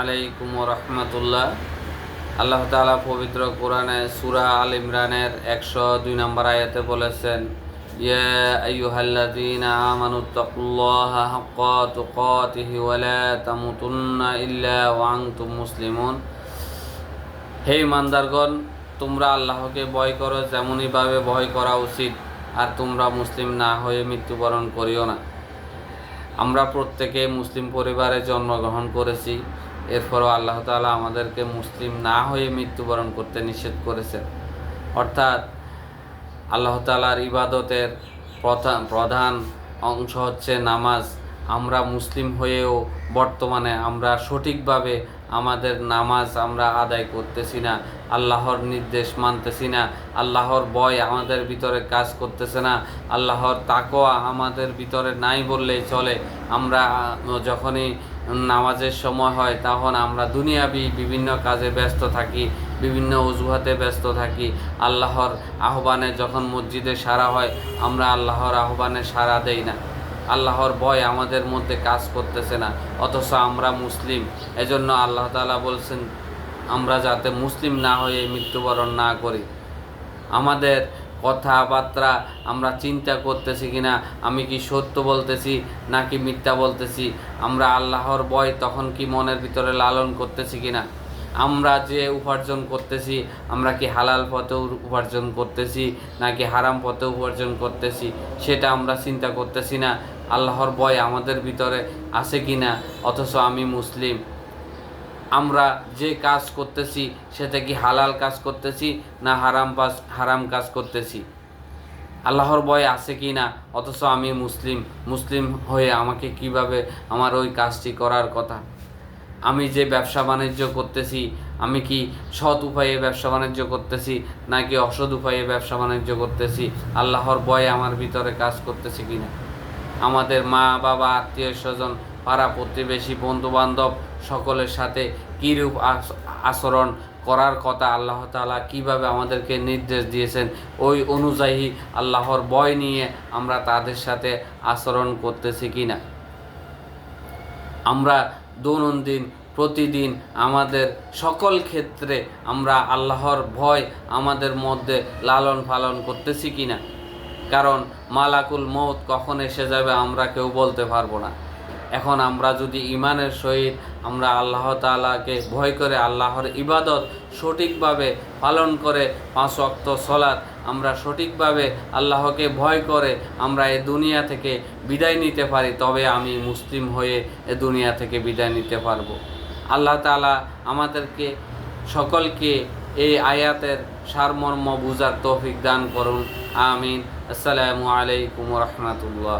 আলাইকুম রহমতুল্লাহ। আল্লাহ তাআলা পবিত্র কোরআনে সূরা আল ইমরানের 102 নম্বর আয়াতে বলেছেন, ইয়া আইয়ুহাল্লাযীনা আমানুত্তাকুল্লাহা হাক্কা তুকাতিহি ওয়া লা তামুতুন্না ইল্লা ওয়া আনতুম মুসলিমুন। হে ইমানদারগণ, তোমরা আল্লাহকে ভয় করো যেমনইভাবে ভয় করা উচিত, আর তোমরা মুসলিম না হয়ে মৃত্যুবরণ করিও না। আমরা প্রত্যেকে মুসলিম পরিবারে জন্মগ্রহণ করেছি, এরপরও আল্লাহ তাআলা আমাদেরকে মুসলিম না হয়ে মৃত্যুবরণ করতে নিষেধ করেছেন। অর্থাৎ আল্লাহ তাআলার ইবাদতের প্রধান অংশ হচ্ছে নামাজ। আমরা মুসলিম হয়েও বর্তমানে আমরা সঠিকভাবে আমাদের নামাজ আমরা আদায় করতেছি না, আল্লাহর নির্দেশ মানতেছি না, আল্লাহর ভয় আমাদের ভিতরে কাজ করতেছে না, আল্লাহর তাকওয়া আমাদের ভিতরে নাই বললেই চলে। আমরা যখনই নামাজের সময় হয় তখন আমরা দুনিয়াবি বিভিন্ন কাজে ব্যস্ত থাকি, বিভিন্ন অজুহাতে ব্যস্ত থাকি। আল্লাহর আহ্বানে যখন মসজিদে সাড়া হয় আমরা আল্লাহর আহ্বানে সাড়া দেই না, আল্লাহর ভয় আমাদের মধ্যে কাজ করতেছে না, অথচ আমরা মুসলিম। এজন্য আল্লাহ তাআলা বলছেন আমরা যাতে মুসলিম না হয়ে মৃত্যুবরণ না করি। আমাদের কথাবার্তা আমরা চিন্তা করতেছি কিনা, আমি কি সত্য বলতেছি নাকি মিথ্যা বলতেছি, আমরা আল্লাহর ভয় তখন কি মনের ভিতরে লালন করতেছি কিনা, আমরা যে উপার্জন করতেছি আমরা কি হালাল পথে উপার্জন করতেছি নাকি হারাম পথে উপার্জন করতেছি সেটা আমরা চিন্তা করতেছি না। আল্লাহর ভয় আমাদের ভিতরে আছে কিনা, অথচ আমি মুসলিম। আমরা যে কাজ করতেছি সেটা কি হালাল কাজ করতেছি না হারাম কাজ করতেছি, আল্লাহর ভয় আছে কি না, অথচ আমি মুসলিম হয়ে আমাকে কিভাবে আমার ওই কাজটি করার কথা। আমি যে ব্যবসা বাণিজ্য করতেছি আমি কি সৎ উপায়ে ব্যবসা বাণিজ্য করতেছি নাকি অসৎ উপায়ে ব্যবসা বাণিজ্য করতেছি, আল্লাহর ভয় আমার ভিতরে কাজ করতেছে কিনা। আমাদের মা বাবা, আত্মীয় স্বজন, পাড়া প্রতিবেশী, বন্ধুবান্ধব সকলের সাথে কীরূপ আচরণ করার কথা আল্লাহ তাআলা কীভাবে আমাদেরকে নির্দেশ দিয়েছেন, ওই অনুযায়ী আল্লাহর ভয় নিয়ে আমরা তাদের সাথে আচরণ করতেছি কিনা। আমরা দৈনন্দিন প্রতিদিন আমাদের সকল ক্ষেত্রে আমরা আল্লাহর ভয় আমাদের মধ্যে লালন পালন করতেছি কিনা। কারণ মালাকুল মউত কখন এসে যাবে আমরা কেউ বলতে পারবো না। এখন আমরা যদি ঈমানের সহিত আমরা আল্লাহ তাআলাকে ভয় করে আল্লাহর ইবাদত সঠিকভাবে পালন করে 5 ওয়াক্ত সালাত আমরা সঠিকভাবে আল্লাহকে ভয় করে আমরা এই দুনিয়া থেকে বিদায় নিতে পারি, তবে আমি মুসলিম হয়ে এ দুনিয়া থেকে বিদায় নিতে পারবো। আল্লাহ তাআলা আমাদেরকে সকলকে এই আয়াতের সারমর্ম বুঝার তৌফিক দান করুন। আমিন। আসসালামু আলাইকুম রহমতুল্লাহ।